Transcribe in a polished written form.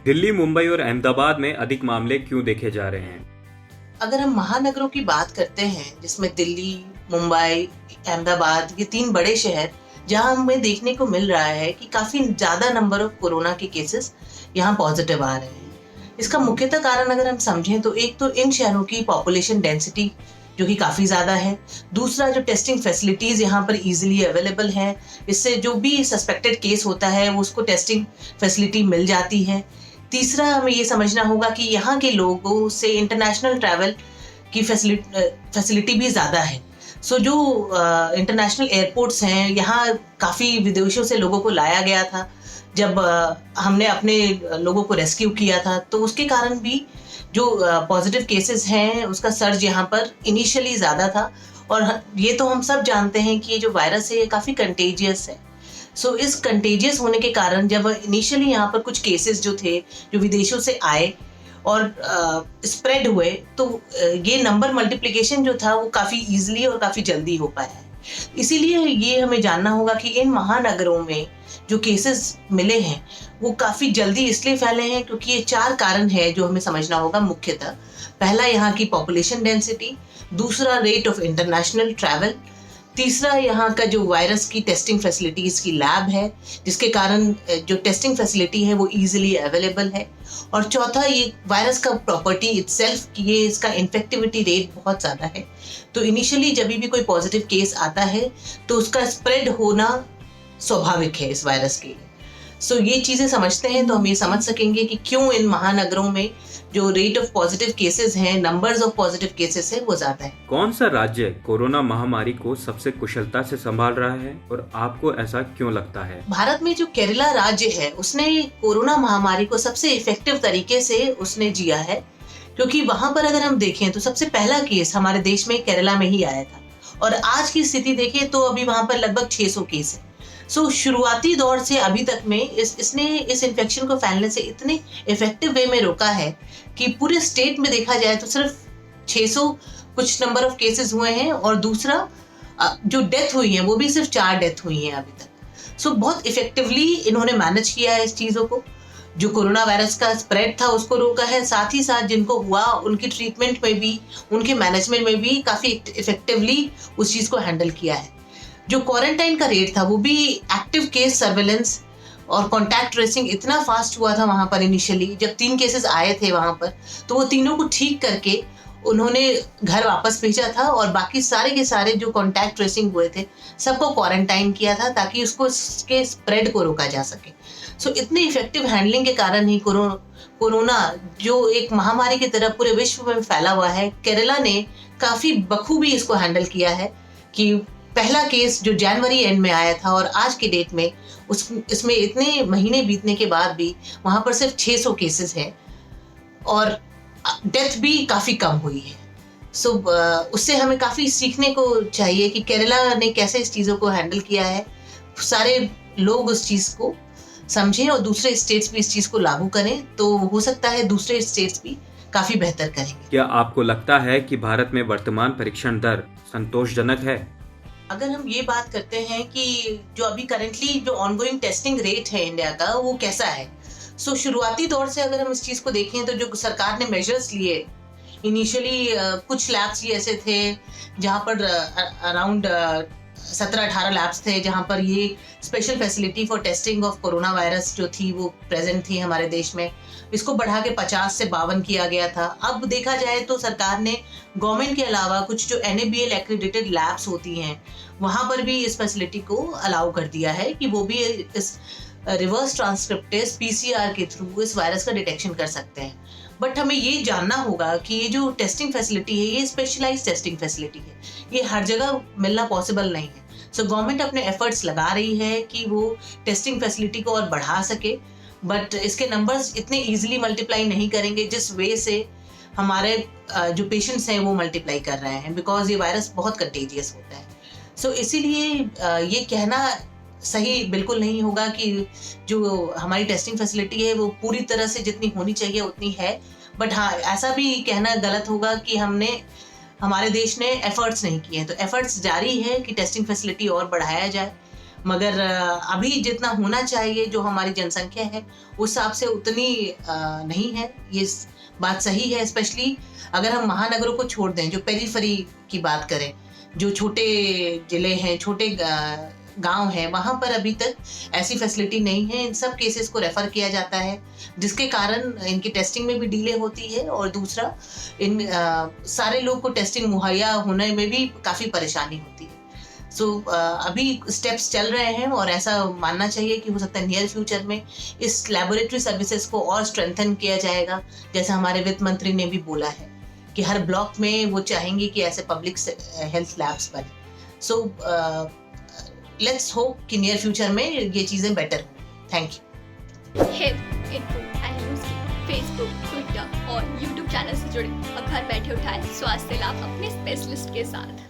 दिल्ली, मुंबई और अहमदाबाद में अधिक मामले क्यों देखे जा रहे हैं? अगर हम महानगरों की बात करते हैं, जिसमें दिल्ली, मुंबई, अहमदाबाद, ये 3 बड़े शहर, जहां हमें देखने को मिल रहा है कि काफी ज्यादा नंबर ऑफ कोरोना के केसेस यहाँ पॉजिटिव आ रहे हैं। इसका मुख्यतः कारण अगर हम समझें तो एक तो इन शहरों की पॉपुलेशन डेंसिटी जो कि काफी ज्यादा है। दूसरा, जो टेस्टिंग फैसिलिटीज यहाँ पर इजीली अवेलेबल हैं, इससे जो भी सस्पेक्टेड केस होता है वो उसको टेस्टिंग फैसिलिटी मिल जाती है। तीसरा, हमें ये समझना होगा कि यहाँ के लोगों से इंटरनेशनल ट्रैवल की फैसिलिटी भी ज़्यादा है। सो जो इंटरनेशनल एयरपोर्ट्स हैं, यहाँ काफ़ी विदेशों से लोगों को लाया गया था। जब हमने अपने लोगों को रेस्क्यू किया था, तो उसके कारण भी जो पॉजिटिव केसेस हैं उसका सर्ज यहाँ पर इनिशियली ज़्यादा था। और ये तो हम सब जानते हैं कि ये जो वायरस है ये काफ़ी कंटेजियस है। सो इस कंटेजियस होने के कारण जब इनिशियली यहाँ पर कुछ केसेस जो थे जो विदेशों से आए और स्प्रेड हुए, तो ये नंबर मल्टीप्लिकेशन जो था वो काफ़ी ईजिली और काफ़ी जल्दी हो पाया है। इसीलिए ये हमें जानना होगा कि इन महानगरों में जो केसेस मिले हैं वो काफ़ी जल्दी इसलिए फैले हैं क्योंकि ये 4 कारण है जो हमें समझना होगा मुख्यतः। पहला, यहाँ की पॉपुलेशन डेंसिटी। दूसरा, रेट ऑफ इंटरनेशनल ट्रैवल। तीसरा, यहाँ का जो वायरस की टेस्टिंग फैसिलिटीज़ की लैब है, जिसके कारण जो टेस्टिंग फैसिलिटी है वो इजीली अवेलेबल है। और चौथा, ये वायरस का प्रॉपर्टी इटसेल्फ कि ये इसका इन्फेक्टिविटी रेट बहुत ज़्यादा है। तो इनिशियली जब भी कोई पॉजिटिव केस आता है तो उसका स्प्रेड होना स्वाभाविक है इस वायरस के लिए। सो ये चीज़ें समझते हैं तो हम ये समझ सकेंगे कि क्यों इन महानगरों में जो रेट ऑफ पॉजिटिव केसेस हैं, नंबर्स ऑफ पॉजिटिव केसेस है वो ज्यादा है। कौन सा राज्य कोरोना महामारी को सबसे कुशलता से संभाल रहा है और आपको ऐसा क्यों लगता है? भारत में जो केरला राज्य है उसने कोरोना महामारी को सबसे इफेक्टिव तरीके से उसने जिया है, क्योंकि वहां पर अगर हम देखें तो सबसे पहला केस हमारे देश में केरला में ही आया था और आज की स्थिति देखें तो अभी वहां पर लगभग 600 केस है। सो शुरुआती दौर से अभी तक में इसने इस इन्फेक्शन को फैलने से इतने इफेक्टिव वे में रोका है कि पूरे स्टेट में देखा जाए तो सिर्फ 600 कुछ नंबर ऑफ केसेस हुए हैं और दूसरा जो डेथ हुई है वो भी सिर्फ 4 डेथ हुई हैं अभी तक। सो बहुत इफेक्टिवली इन्होंने मैनेज किया है इस चीज़ों को। जो कोरोना वायरस का स्प्रेड था उसको रोका है, साथ ही साथ जिनको हुआ उनकी ट्रीटमेंट में भी, उनके मैनेजमेंट में भी काफ़ी इफेक्टिवली उस चीज़ को हैंडल किया है। जो क्वारंटाइन का रेट था वो भी एक्टिव केस सर्वेलेंस और कॉन्टैक्ट ट्रेसिंग इतना फास्ट हुआ था वहाँ पर इनिशियली जब 3 केसेस आए थे वहाँ पर, तो वो तीनों को ठीक करके उन्होंने घर वापस भेजा था और बाकी सारे के सारे जो कॉन्टैक्ट ट्रेसिंग हुए थे सबको क्वारंटाइन किया था ताकि उसके स्प्रेड को रोका जा सके। सो इतनी इफेक्टिव हैंडलिंग के कारण ही कोरोना जो एक महामारी की तरह पूरे विश्व में फैला हुआ है, केरला ने काफ़ी बखूबी इसको हैंडल किया है कि पहला केस जो जनवरी एंड में आया था और आज के डेट में इसमें इतने महीने बीतने के बाद भी वहाँ पर सिर्फ 600 केसेस हैं और डेथ भी काफ़ी कम हुई है। सो उससे हमें काफ़ी सीखने को चाहिए कि केरला ने कैसे इस चीज़ों को हैंडल किया है। सारे लोग उस चीज़ को समझें और दूसरे स्टेट्स भी इस चीज़ को लागू करें तो हो सकता है दूसरे स्टेट्स भी काफ़ी बेहतर करेंगे। क्या आपको लगता है कि भारत में वर्तमान परीक्षण दर संतोषजनक है? अगर हम ये बात करते हैं कि जो अभी करंटली जो ऑनगोइंग टेस्टिंग रेट है इंडिया का वो कैसा है, सो शुरुआती दौर से अगर हम इस चीज़ को देखें तो जो सरकार ने मेजर्स लिए इनिशियली, कुछ लैब्स ही ऐसे थे जहाँ पर अराउंड 17-18 लैब्स थे जहाँ पर ये special facility for testing of corona virus जो थी वो प्रेजेंट थी हमारे देश में। इसको बढ़ा के 50 से 52 किया गया था। अब देखा जाए तो सरकार ने गवर्नमेंट के अलावा कुछ जो NABL एक्रेडिटेड लैब्स होती हैं वहाँ पर भी इस फैसिलिटी को अलाउ कर दिया है कि वो भी इस रिवर्स ट्रांसक्रिप्टेज PCR के थ्रू इस वायरस का डिटेक्शन कर सकते हैं। बट हमें ये जानना होगा कि ये जो टेस्टिंग फैसिलिटी है ये स्पेशलाइज टेस्टिंग फैसिलिटी है, ये हर जगह मिलना पॉसिबल नहीं है। सो गवर्नमेंट अपने एफर्ट्स लगा रही है कि वो टेस्टिंग फैसिलिटी को और बढ़ा सके, बट इसके नंबर्स इतने ईजिली मल्टीप्लाई नहीं करेंगे जिस वे से हमारे जो पेशेंट्स हैं वो मल्टीप्लाई कर रहे हैं, बिकॉज ये वायरस बहुत कंटेजियस होता है। सो इसीलिए ये कहना सही बिल्कुल नहीं होगा कि जो हमारी टेस्टिंग फैसिलिटी है वो पूरी तरह से जितनी होनी चाहिए उतनी है। बट हाँ, ऐसा भी कहना गलत होगा कि हमारे देश ने एफर्ट्स नहीं किए हैं। तो एफर्ट्स जारी है कि टेस्टिंग फैसिलिटी और बढ़ाया जाए। मगर अभी जितना होना चाहिए जो हमारी जनसंख्या है उस हिसाब से उतनी नहीं है। ये बात सही है, स्पेशली अगर हम महानगरों को छोड़ दें, जो पेरीफेरी की बात करें, जो छोटे जिले हैं, छोटे गांव हैं, वहां पर अभी तक ऐसी फैसिलिटी नहीं है। इन सब केसेस को रेफर किया जाता है, जिसके कारण इनकी टेस्टिंग में भी डिले होती है, और दूसरा इन सारे लोग को टेस्टिंग मुहैया होने में भी काफ़ी परेशानी होती है। सो अभी स्टेप्स चल रहे हैं और ऐसा मानना चाहिए कि हो सकता है नियर फ्यूचर में इस लैबोरेटरी सर्विसेज को और स्ट्रेंथन किया जाएगा। जैसे हमारे वित्त मंत्री ने भी बोला है कि हर ब्लॉक में वो चाहेंगे कि ऐसे पब्लिक हेल्थ लैब्स बने। सो लेट्स होप कि नियर फ्यूचर में ये चीज़ें बेटर हों। Thank you. Health info and news की फेसबुक, ट्विटर और यूट्यूब चैनल से जुड़े और घर बैठे उठाए स्वास्थ्य लाभ अपने स्पेशलिस्ट के साथ।